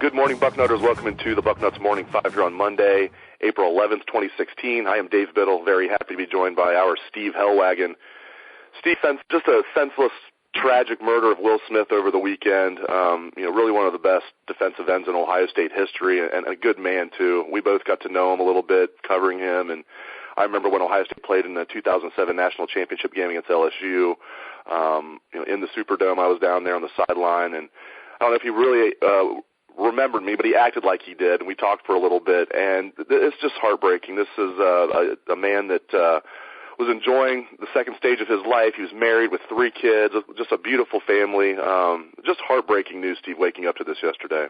Good morning, Bucknutters. Welcome into the Bucknuts Morning 5 here on Monday, April 11th, 2016. I am Dave Biddle, very happy to be joined by our Steve Helwagen. Steve, just a senseless, tragic murder of Will Smith over the weekend. Really one of the best defensive ends in Ohio State history, and a good man, too. We both got to know him a little bit, covering him, and I remember when Ohio State played in the 2007 National Championship game against LSU. In the Superdome, I was down there on the sideline, and I don't know if he really remembered me, but he acted like he did, and we talked for a little bit, and it's just heartbreaking. This is a man that was enjoying the second stage of his life. He was married with 3 kids, just a beautiful family. Just heartbreaking news, Steve, waking up to this yesterday.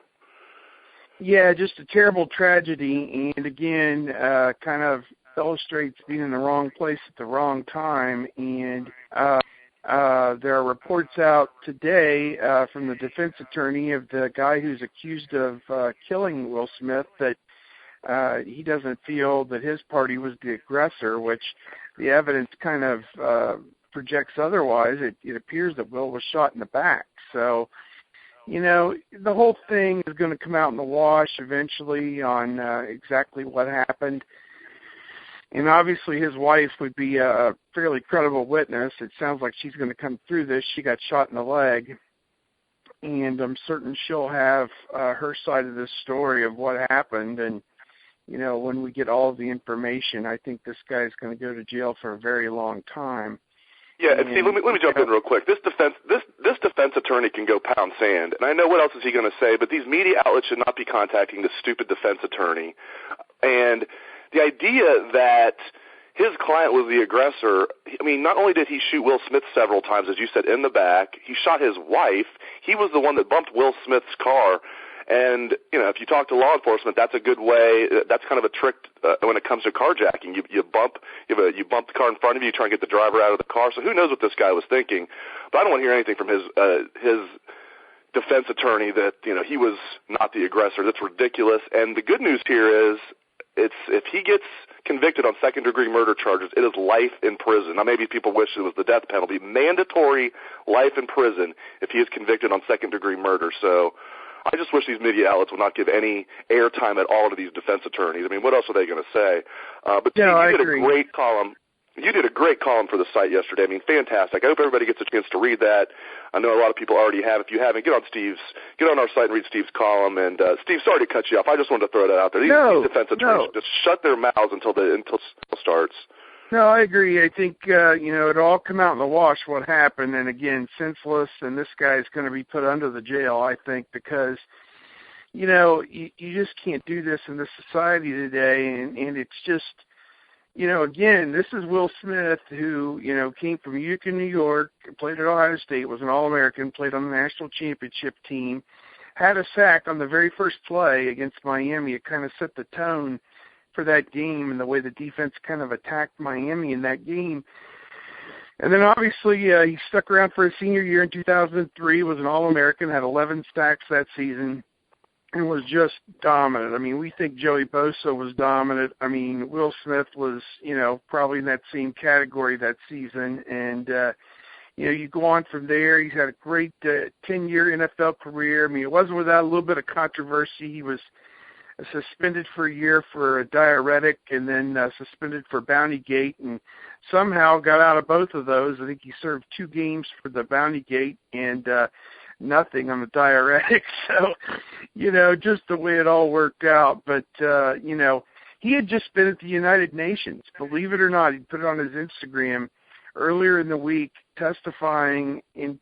Yeah, just a terrible tragedy, and again, kind of illustrates being in the wrong place at the wrong time, and there are reports out today from the defense attorney of the guy who's accused of killing Will Smith that he doesn't feel that his party was the aggressor, which the evidence kind of projects otherwise. It appears that Will was shot in the back. So, the whole thing is going to come out in the wash eventually on exactly what happened. And obviously his wife would be a fairly credible witness. It sounds like she's going to come through this. She got shot in the leg. And I'm certain she'll have her side of this story of what happened. And, when we get all of the information, I think this guy's going to go to jail for a very long time. Yeah, and Steve, let me jump in real quick. This defense attorney can go pound sand. And I know what else is he going to say, but these media outlets should not be contacting this stupid defense attorney. And the idea that his client was the aggressor, not only did he shoot Will Smith several times, as you said, in the back, he shot his wife. He was the one that bumped Will Smith's car. And, if you talk to law enforcement, that's a good way. That's kind of a trick when it comes to carjacking. You bump the car in front of you, you try and get the driver out of the car. So who knows what this guy was thinking. But I don't want to hear anything from his defense attorney that, he was not the aggressor. That's ridiculous. And the good news here is, if he gets convicted on second-degree murder charges, it is life in prison. Now, maybe people wish it was the death penalty. Mandatory life in prison if he is convicted on second-degree murder. So I just wish these media outlets would not give any airtime at all to these defense attorneys. What else are they going to say? But no, you did a great column. You did a great column for the site yesterday. Fantastic. I hope everybody gets a chance to read that. I know a lot of people already have. If you haven't, get on our site and read Steve's column. And Steve, sorry to cut you off. I just wanted to throw that out there. These defense attorneys just shut their mouths until it starts. No, I agree. I think it'll all come out in the wash what happened. And again, senseless. And this guy's going to be put under the jail, I think, because you just can't do this in this society today. And it's just. Again, this is Will Smith who, came from Utica, New York, played at Ohio State, was an All-American, played on the national championship team, had a sack on the very first play against Miami. It kind of set the tone for that game and the way the defense kind of attacked Miami in that game. And then obviously he stuck around for his senior year in 2003, was an All-American, had 11 sacks that season, and was just dominant. We think Joey Bosa was dominant. Will Smith was, probably in that same category that season. And, you go on from there. He's had a great 10-year NFL career. It wasn't without a little bit of controversy. He was suspended for a year for a diuretic and then suspended for Bountygate, and somehow got out of both of those. I think he served 2 games for the Bountygate and nothing on the diuretic. So, just the way it all worked out. But, he had just been at the United Nations. Believe it or not, he put it on his Instagram earlier in the week, testifying in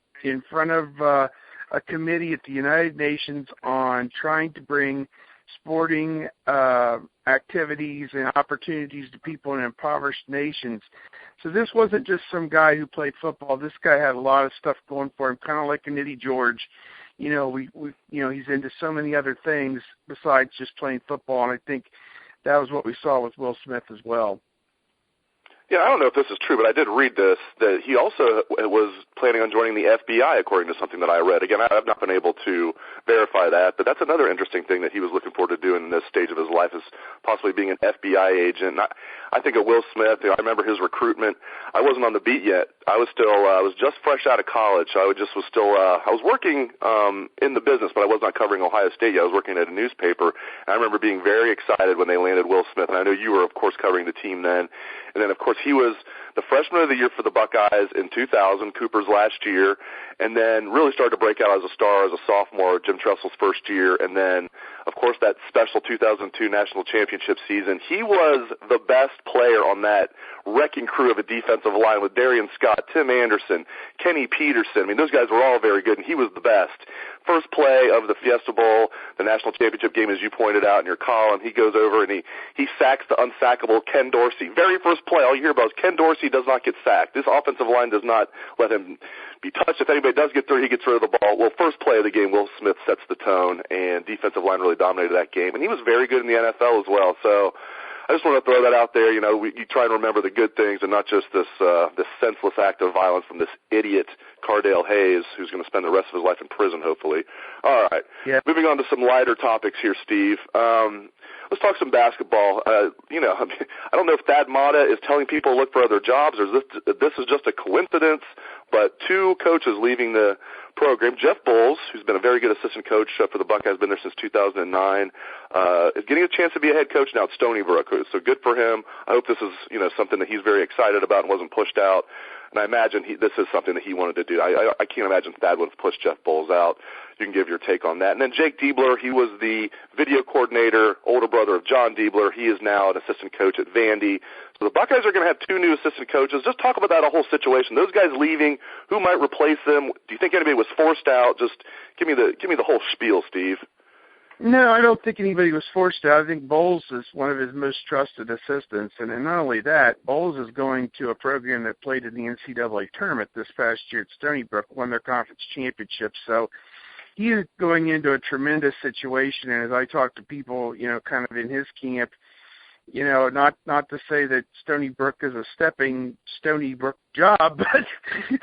front of a committee at the United Nations on trying to bring sporting activities and opportunities to people in impoverished nations. So this wasn't just some guy who played football. This guy had a lot of stuff going for him, kind of like an Eddie George. he's into so many other things besides just playing football, and I think that was what we saw with Will Smith as well. Yeah, I don't know if this is true, but I did read this, that he also was planning on joining the FBI, according to something that I read. Again, I've not been able to verify that, but that's another interesting thing that he was looking forward to doing in this stage of his life, is possibly being an FBI agent. And I think of Will Smith, I remember his recruitment. I wasn't on the beat yet. I was just fresh out of college, so I was working in the business, but I was not covering Ohio State yet. I was working at a newspaper, and I remember being very excited when they landed Will Smith. And I know you were, of course, covering the team then. And then, of course, he was the freshman of the year for the Buckeyes in 2000, Cooper's last year, and then really started to break out as a star as a sophomore, Jim Tressel's first year, and then, of course, that special 2002 national championship season. He was the best player on that wrecking crew of a defensive line with Darian Scott, Tim Anderson, Kenny Peterson. I mean, those guys were all very good, and he was the best. First play of the Fiesta Bowl, the national championship game, as you pointed out in your column, he goes over and he sacks the unsackable Ken Dorsey. Very first play, all you hear about is Ken Dorsey does not get sacked. This offensive line does not let him be touched. If anybody does get through, he gets rid of the ball. Well, first play of the game, Will Smith sets the tone, and defensive line really dominated that game. And he was very good in the NFL as well. So I just want to throw that out there. You try and remember the good things and not just this senseless act of violence from this idiot Cardale Hayes, who's going to spend the rest of his life in prison, hopefully. All right. Yeah. Moving on to some lighter topics here, Steve. Let's talk some basketball. I don't know if Thad Matta is telling people to look for other jobs, or this is just a coincidence, but two coaches leaving the program. Jeff Bowles, who's been a very good assistant coach for the Buckeyes, been there since 2009, is getting a chance to be a head coach now at Stony Brook. So good for him. I hope this is something that he's very excited about and wasn't pushed out. And I imagine this is something that he wanted to do. I can't imagine Thad would have pushed Jeff Bowles out. You can give your take on that. And then Jake Diebler, he was the video coordinator, older brother of John Diebler. He is now an assistant coach at Vandy. So the Buckeyes are going to have two new assistant coaches. Just talk about that whole situation. Those guys leaving, who might replace them? Do you think anybody was forced out? Just give me the whole spiel, Steve. No, I don't think anybody was forced out. I think Bowles is one of his most trusted assistants. And not only that, Bowles is going to a program that played in the NCAA tournament this past year at Stony Brook, won their conference championship. So he is going into a tremendous situation. And as I talk to people, kind of in his camp, not to say that Stony Brook is a stepping Stony Brook job, but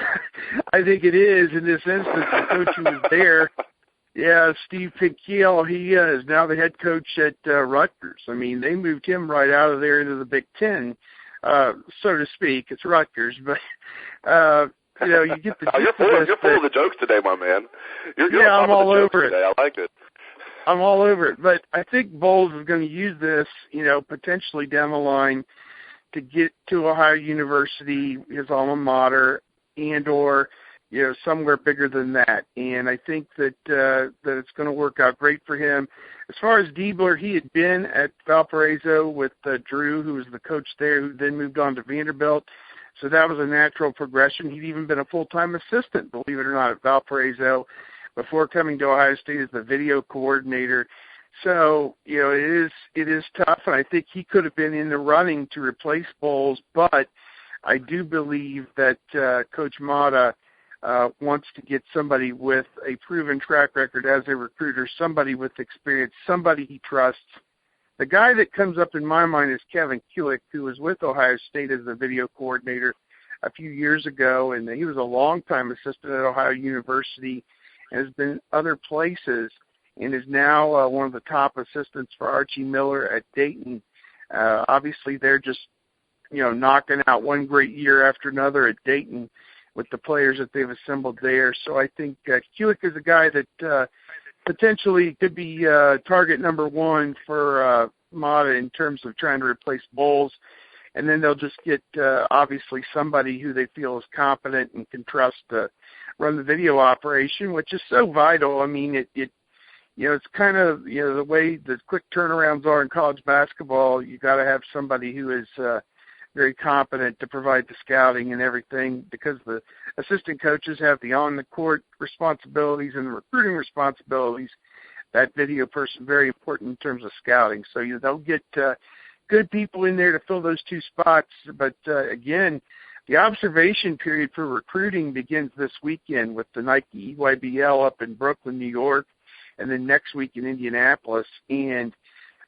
I think it is in this instance. The coach who was there, Steve Pinkiel, he is now the head coach at Rutgers. I mean, they moved him right out of there into the Big Ten, so to speak. It's Rutgers, but you get the you're full of the jokes today, my man. You're I'm all over it. Today. I like it. I'm all over it. But I think Bowles is going to use this, potentially down the line to get to Ohio University, his alma mater, and or somewhere bigger than that. And I think that it's going to work out great for him. As far as Diebler, he had been at Valparaiso with Drew, who was the coach there, who then moved on to Vanderbilt. So that was a natural progression. He'd even been a full-time assistant, believe it or not, at Valparaiso before coming to Ohio State as the video coordinator. So, it is tough, and I think he could have been in the running to replace Bowles, but I do believe that Coach Matta wants to get somebody with a proven track record as a recruiter, somebody with experience, somebody he trusts. The guy that comes up in my mind is Kevin Kulick, who was with Ohio State as the video coordinator a few years ago, and he was a longtime assistant at Ohio University and has been other places and is now one of the top assistants for Archie Miller at Dayton. Obviously, they're just, knocking out one great year after another at Dayton with the players that they've assembled there. So I think Kulick is a guy that potentially could be target number one for Matta in terms of trying to replace Bowles. And then they'll just get, obviously, somebody who they feel is competent and can trust to run the video operation, which is so vital. I mean, it's kind of, the way the quick turnarounds are in college basketball, you got to have somebody who is very competent to provide the scouting and everything, because the assistant coaches have the on-the-court responsibilities and the recruiting responsibilities. That video person, very important in terms of scouting. So they'll get good people in there to fill those two spots. But, again, The observation period for recruiting begins this weekend with the Nike EYBL up in Brooklyn, New York, and then next week in Indianapolis. And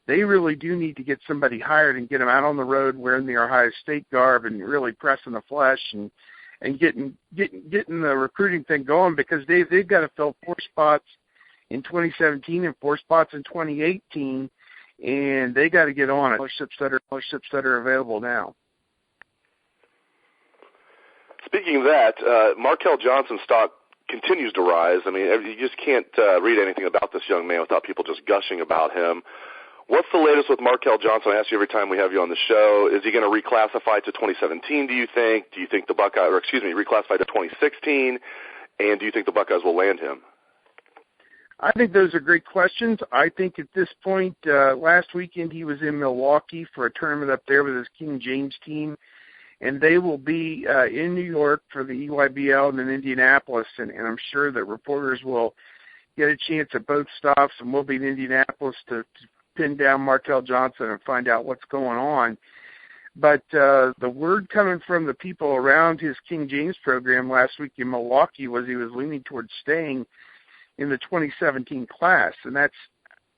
they really do need to get somebody hired and get them out on the road wearing the Ohio State garb and really pressing the flesh and getting the recruiting thing going, because they've got to fill 4 spots in 2017 and 4 spots in 2018, and they got to get on it. Scholarships that are available now. Speaking of that, Markell Johnson's stock continues to rise. I mean, you just can't read anything about this young man without people just gushing about him. What's the latest with Markell Johnson? I ask you every time we have you on the show. Is he going to reclassify to 2017, do you think? Do you think the Buckeyes, reclassify to 2016? And do you think the Buckeyes will land him? I think those are great questions. I think at this point, last weekend he was in Milwaukee for a tournament up there with his King James team, and they will be in New York for the EYBL and in Indianapolis, and I'm sure that reporters will get a chance at both stops, and we'll be in Indianapolis to pin down Markell Johnson and find out what's going on. But the word coming from the people around his King James program last week in Milwaukee was he was leaning towards staying in the 2017 class, and that's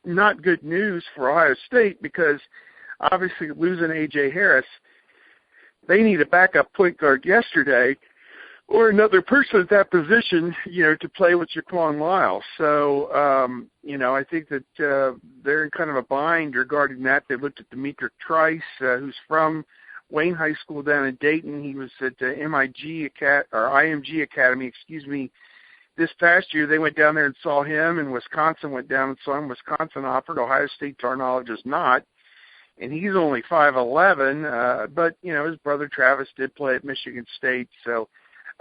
not good news for Ohio State, because obviously losing A.J. Harris, they need a backup point guard yesterday or another person at that position, to play with Jaquan Lyle. So, I think that they're in kind of a bind regarding that. They looked at Demetric Trice, who's from Wayne High School down in Dayton. He was at IMG Academy, this past year. They went down there and saw him, and Wisconsin went down and saw him. Wisconsin offered. Ohio State, to our knowledge, is not. And he's only 5'11", but, his brother Travis did play at Michigan State. So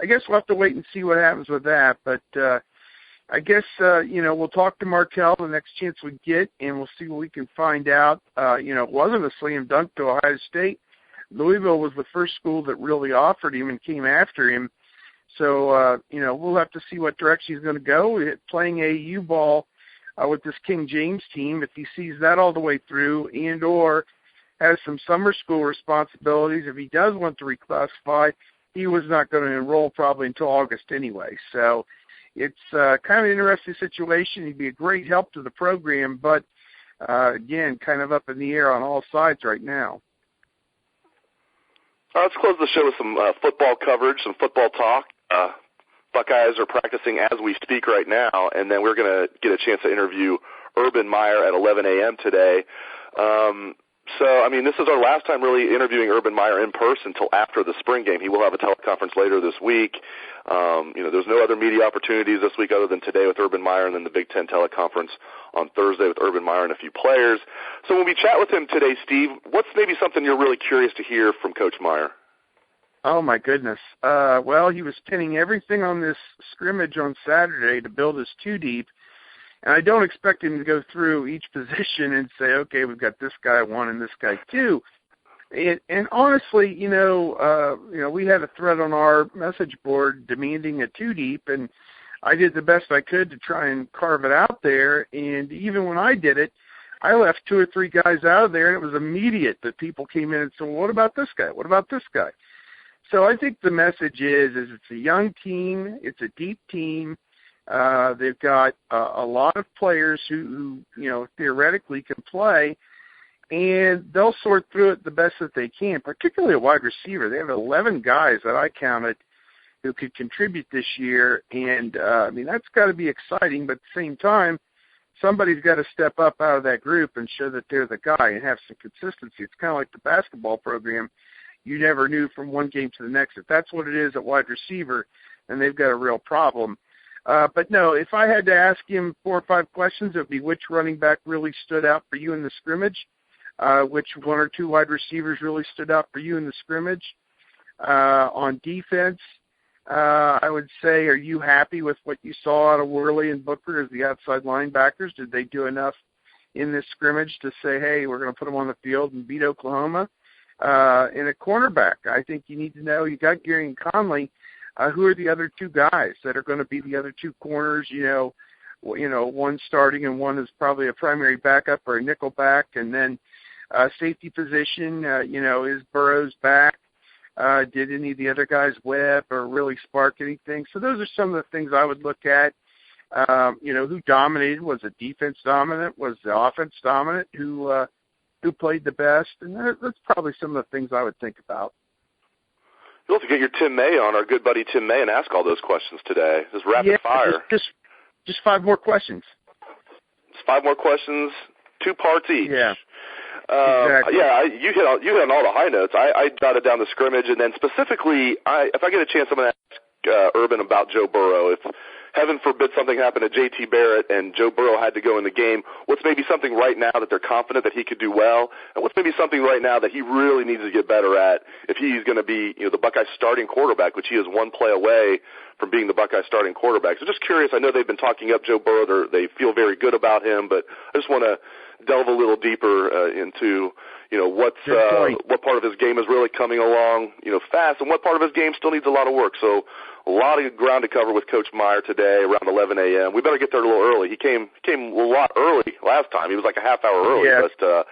I guess we'll have to wait and see what happens with that. But I guess, we'll talk to Markell the next chance we get, and we'll see what we can find out. It wasn't a slam dunk to Ohio State. Louisville was the first school that really offered him and came after him. So, we'll have to see what direction he's going to go. Playing AAU ball with this King James team, if he sees that all the way through and or has some summer school responsibilities, if he does want to reclassify, he was not going to enroll probably until August anyway. So it's kind of an interesting situation. He'd be a great help to the program, but, again, kind of up in the air on all sides right now. Let's close the show with some football coverage, some football talk. Buckeyes are practicing as we speak right now, and then we're going to get a chance to interview Urban Meyer at 11 a.m. today. This is our last time really interviewing Urban Meyer in person until after the spring game. He will have a teleconference later this week. There's no other media opportunities this week other than today with Urban Meyer, and then the Big Ten teleconference on Thursday with Urban Meyer and a few players. So when we chat with him today, Steve, what's maybe something you're really curious to hear from Coach Meyer? Oh, my goodness. Well, he was pinning everything on this scrimmage on Saturday to build his two deep, and I don't expect him to go through each position and say, okay, we've got this guy 1 and this guy 2. And honestly, we had a thread on our message board demanding a two deep, and I did the best I could to try and carve it out there. And even when I did it, I left 2 or 3 guys out of there, and it was immediate that people came in and said, well, what about this guy? What about this guy? So I think the message is it's a young team, it's a deep team. They've got a lot of players who theoretically can play, and they'll sort through it the best that they can, particularly a wide receiver. They have 11 guys that I counted who could contribute this year, and that's got to be exciting, but at the same time, somebody's got to step up out of that group and show that they're the guy and have some consistency. It's kind of like the basketball program. You never knew from one game to the next. If that's what it is at wide receiver, then they've got a real problem. But no, if I had to ask him 4 or 5 questions, it would be which running back really stood out for you in the scrimmage, which 1 or 2 wide receivers really stood out for you in the scrimmage. On defense, I would say, are you happy with what you saw out of Worley and Booker as the outside linebackers? Did they do enough in this scrimmage to say, hey, we're going to put them on the field and beat Oklahoma? In a cornerback, I think you need to know, you got Gary and Conley, who are the other 2 guys that are going to be the other 2 corners, one starting and one is probably a primary backup or a nickel back, and then safety position, is Burrows back? Did any of the other guys web or really spark anything? So those are some of the things I would look at. Who dominated? Was the defense dominant? Was the offense dominant? Who played the best? And that's probably some of the things I would think about. You'll have to get your Tim May on, our good buddy Tim May, and ask all those questions today. Just rapid fire. Just 5 more questions. Just 5 more questions, 2 parts each. Yeah. Exactly. Yeah, you hit on all the high notes. I jotted down the scrimmage, and then specifically, if I get a chance, I'm going to ask Urban about Joe Burrow. If heaven forbid something happened to J.T. Barrett and Joe Burrow had to go in the game, what's maybe something right now that they're confident that he could do well, and what's maybe something right now that he really needs to get better at if he's going to be the Buckeye starting quarterback, which he is 1 play away from being the Buckeye starting quarterback. So just curious, I know they've been talking up Joe Burrow. They feel very good about him, but I just want to delve a little deeper into what part of his game is really coming along fast, and what part of his game still needs a lot of work. So a lot of ground to cover with Coach Meyer today around 11 a.m. We better get there a little early. He came a lot early last time. He was like a half hour early, but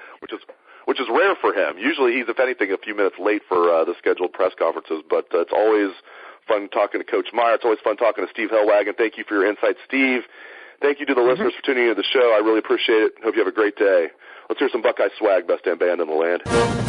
which is rare for him. Usually he's, if anything, a few minutes late for the scheduled press conferences. But it's always fun talking to Coach Meyer. It's always fun talking to Steve Helwagen. Thank you for your insights, Steve. Thank you to the listeners for tuning into the show. I really appreciate it. Hope you have a great day. Let's hear some Buckeye swag, best damn band in the land.